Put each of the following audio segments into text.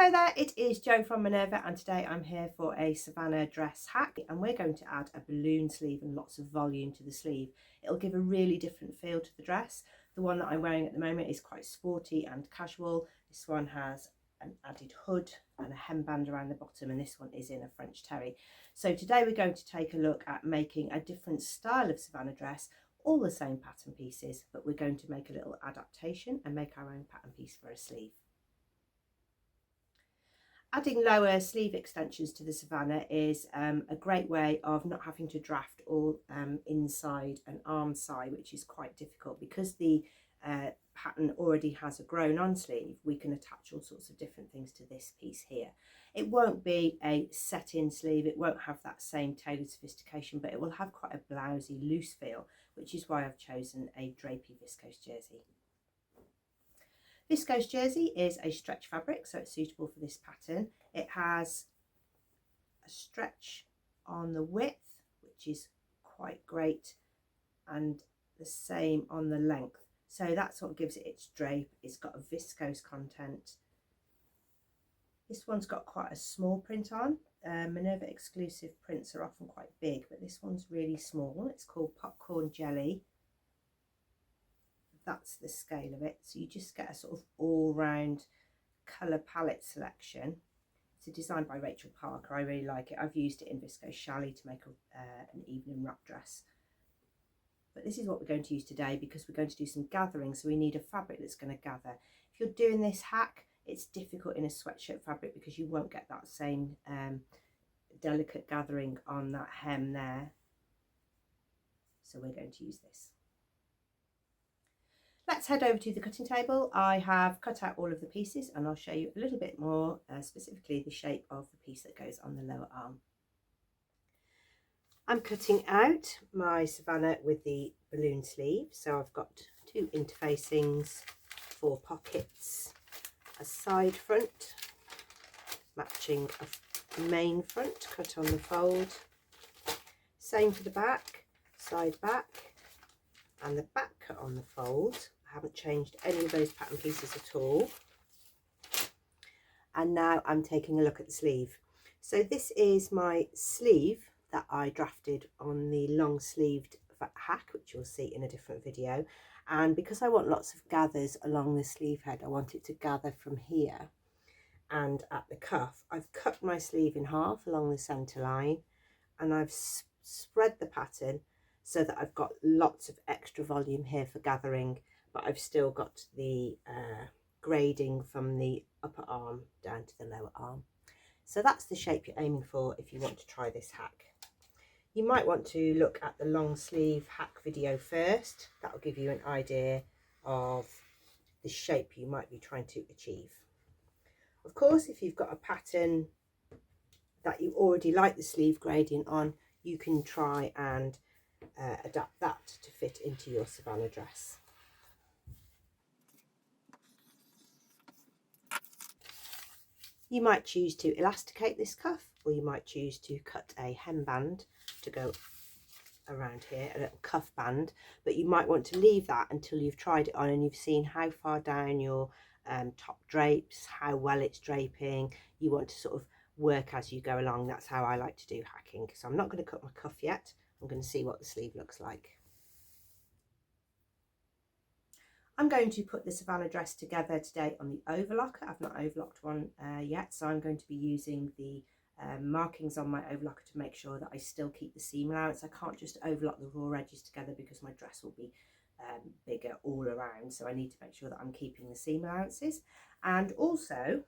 Hello there, it is Jo from Minerva, and today I'm here for a Savannah dress hack, and we're going to add a balloon sleeve and lots of volume to the sleeve. It'll give a really different feel to the dress. The one that I'm wearing at the moment is quite sporty and casual. This one has an added hood and a hemband around the bottom, and this one is in a French terry. So today we're going to take a look at making a different style of Savannah dress, all the same pattern pieces, but we're going to make a little adaptation and make our own pattern piece for a sleeve. Adding lower sleeve extensions to the Savannah is a great way of not having to draft all inside an arm side, which is quite difficult. Because the pattern already has a grown on sleeve, we can attach all sorts of different things to this piece here. It won't be a set-in sleeve, it won't have that same tailored sophistication, but it will have quite a blousy loose feel, which is why I've chosen a drapey viscose jersey. Viscose jersey is a stretch fabric, so it's suitable for this pattern. It has a stretch on the width, which is quite great, and the same on the length. So that's what gives it its drape. It's got a viscose content. This one's got quite a small print on. Minerva Exclusive prints are often quite big, but this one's really small. It's called Popcorn Jelly. That's the scale of it. So you just get a sort of all-round colour palette selection. It's designed by Rachel Parker. I really like it. I've used it in viscose challis to make an evening wrap dress. But this is what we're going to use today because we're going to do some gathering. So we need a fabric that's going to gather. If you're doing this hack, it's difficult in a sweatshirt fabric because you won't get that same delicate gathering on that hem there. So we're going to use this. Let's head over to the cutting table. I have cut out all of the pieces and I'll show you a little bit more, specifically the shape of the piece that goes on the lower arm. I'm cutting out my Savannah with the balloon sleeve. So I've got 2 interfacings, 4 pockets, a side front, matching a main front cut on the fold. Same for the back, side back, and the back cut on the fold. I haven't changed any of those pattern pieces at all. And now I'm taking a look at the sleeve. So this is my sleeve that I drafted on the long sleeved hack, which you'll see in a different video. And because I want lots of gathers along the sleeve head, I want it to gather from here and at the cuff. I've cut my sleeve in half along the centre line, and I've spread the pattern so that I've got lots of extra volume here for gathering, but I've still got the grading from the upper arm down to the lower arm. So that's the shape you're aiming for if you want to try this hack. You might want to look at the long sleeve hack video first. That'll give you an idea of the shape you might be trying to achieve. Of course, if you've got a pattern that you already like the sleeve gradient on, you can try and adapt that to fit into your Savannah dress. You might choose to elasticate this cuff, or you might choose to cut a hemband to go around here, a little cuff band, but you might want to leave that until you've tried it on and you've seen how far down your top drapes, how well it's draping. You want to sort of work as you go along. That's how I like to do hacking. So I'm not going to cut my cuff yet. I'm going to see what the sleeve looks like. I'm going to put the Savannah dress together today on the overlocker. I've not overlocked one yet, so I'm going to be using the markings on my overlocker to make sure that I still keep the seam allowance. I can't just overlock the raw edges together because my dress will be bigger all around, so I need to make sure that I'm keeping the seam allowances. And also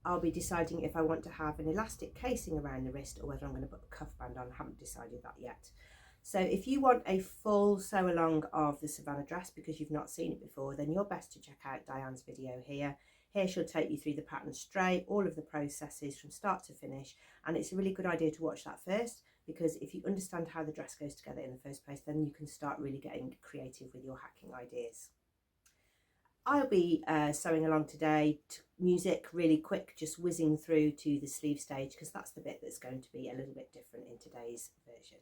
I'll be deciding if I want to have an elastic casing around the wrist or whether I'm going to put a cuff band on. I haven't decided that yet. So if you want a full sew along of the Savannah dress because you've not seen it before, then you're best to check out Diane's video here. Here she'll take you through the pattern straight, all of the processes from start to finish, and it's a really good idea to watch that first, because if you understand how the dress goes together in the first place, then you can start really getting creative with your hacking ideas. I'll be sewing along today to music really quick, just whizzing through to the sleeve stage, because that's the bit that's going to be a little bit different in today's version.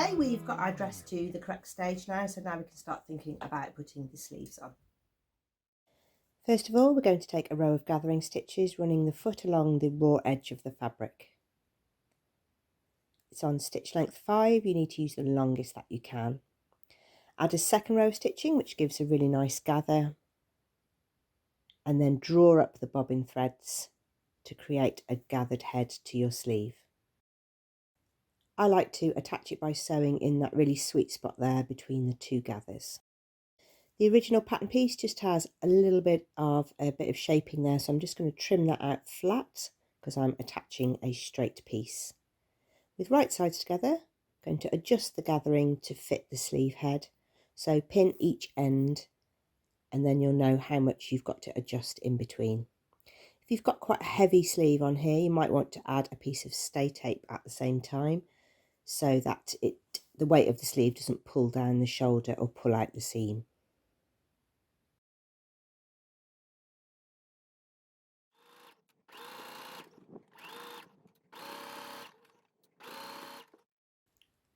Okay, we've got our dress to the correct stage now, so now we can start thinking about putting the sleeves on. First of all, we're going to take a row of gathering stitches, running the foot along the raw edge of the fabric. It's on stitch length 5, you need to use the longest that you can. Add a second row of stitching, which gives a really nice gather, and then draw up the bobbin threads to create a gathered head to your sleeve. I like to attach it by sewing in that really sweet spot there between the two gathers. The original pattern piece just has a little bit of shaping there, so I'm just going to trim that out flat because I'm attaching a straight piece. With right sides together, I'm going to adjust the gathering to fit the sleeve head. So pin each end and then you'll know how much you've got to adjust in between. If you've got quite a heavy sleeve on here, you might want to add a piece of stay tape at the same time so that the weight of the sleeve doesn't pull down the shoulder or pull out the seam.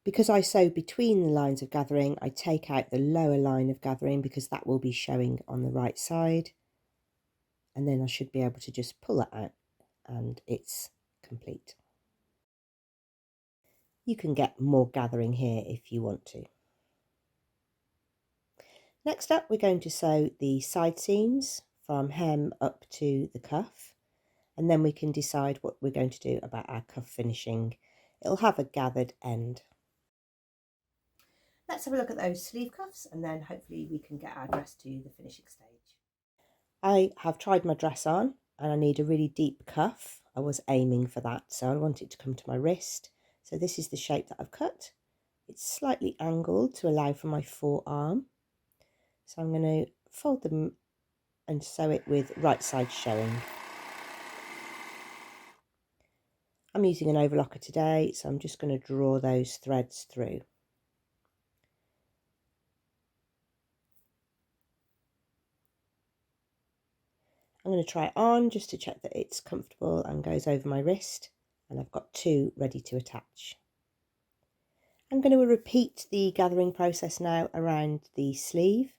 Because I sew between the lines of gathering, I take out the lower line of gathering because that will be showing on the right side. And then I should be able to just pull that out and it's complete. You can get more gathering here if you want to. Next up, we're going to sew the side seams from hem up to the cuff, and then we can decide what we're going to do about our cuff finishing. It'll have a gathered end. Let's have a look at those sleeve cuffs and then hopefully we can get our dress to the finishing stage. I have tried my dress on and I need a really deep cuff. I was aiming for that, so I want it to come to my wrist. So this is the shape that I've cut. It's slightly angled to allow for my forearm. So I'm going to fold them and sew it with right side showing. I'm using an overlocker today, so I'm just going to draw those threads through. I'm going to try it on just to check that it's comfortable and goes over my wrist, and I've got 2 ready to attach. I'm going to repeat the gathering process now around the sleeve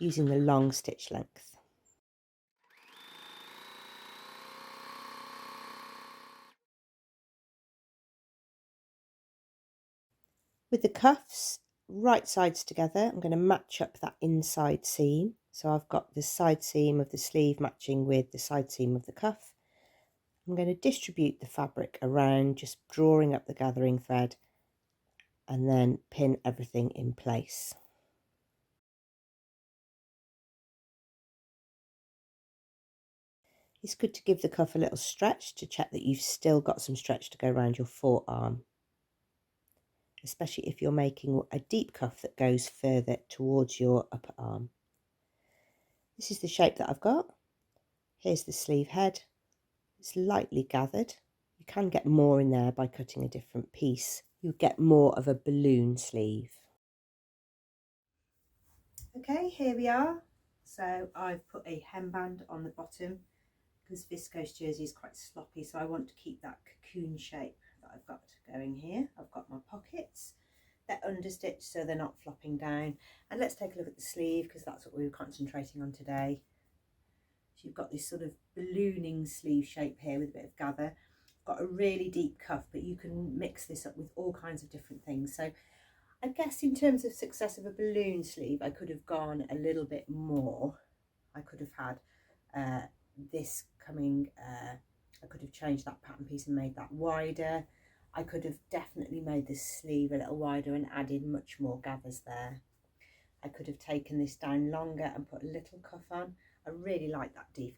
using the long stitch length. With the cuffs right sides together, I'm going to match up that inside seam. So I've got the side seam of the sleeve matching with the side seam of the cuff. I'm going to distribute the fabric around, just drawing up the gathering thread and then pin everything in place. It's good to give the cuff a little stretch to check that you've still got some stretch to go around your forearm, especially if you're making a deep cuff that goes further towards your upper arm. This is the shape that I've got. Here's the sleeve head. It's lightly gathered. You can get more in there by cutting a different piece. You get more of a balloon sleeve. Okay, here we are. So I've put a hemband on the bottom because viscose jersey is quite sloppy, so I want to keep that cocoon shape that I've got going here. I've got my pockets. They're understitched so they're not flopping down. And let's take a look at the sleeve because that's what we were concentrating on today. So you've got this sort of ballooning sleeve shape here with a bit of gather. Got a really deep cuff, but you can mix this up with all kinds of different things. So I guess in terms of success of a balloon sleeve, I could have gone a little bit more. I could have had this coming, I could have changed that pattern piece and made that wider. I could have definitely made this sleeve a little wider and added much more gathers there. I could have taken this down longer and put a little cuff on. I really like that deep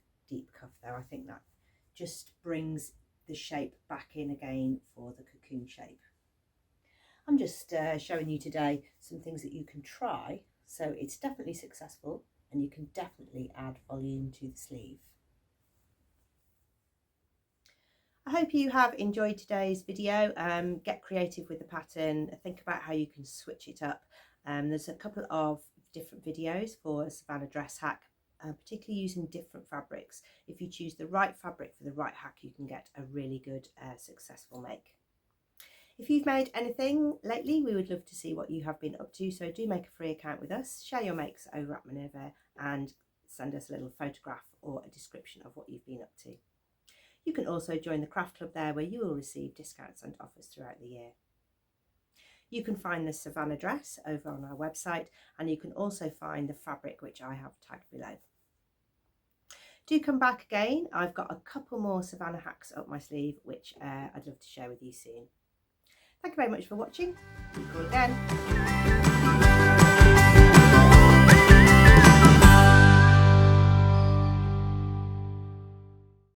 cuff there. I think that just brings the shape back in again for the cocoon shape. I'm just showing you today some things that you can try. So it's definitely successful and you can definitely add volume to the sleeve. I hope you have enjoyed today's video. Get creative with the pattern, think about how you can switch it up. There's a couple of different videos for a Savannah dress hack, particularly using different fabrics. If you choose the right fabric for the right hack, you can get a really good successful make. If you've made anything lately, we would love to see what you have been up to, so do make a free account with us, share your makes over at Minerva and send us a little photograph or a description of what you've been up to. You can also join the craft club there, where you will receive discounts and offers throughout the year. You can find the Savannah dress over on our website, and you can also find the fabric which I have tagged below. Do come back again. I've got a couple more Savannah hacks up my sleeve which I'd love to share with you soon. Thank you very much for watching. See you again.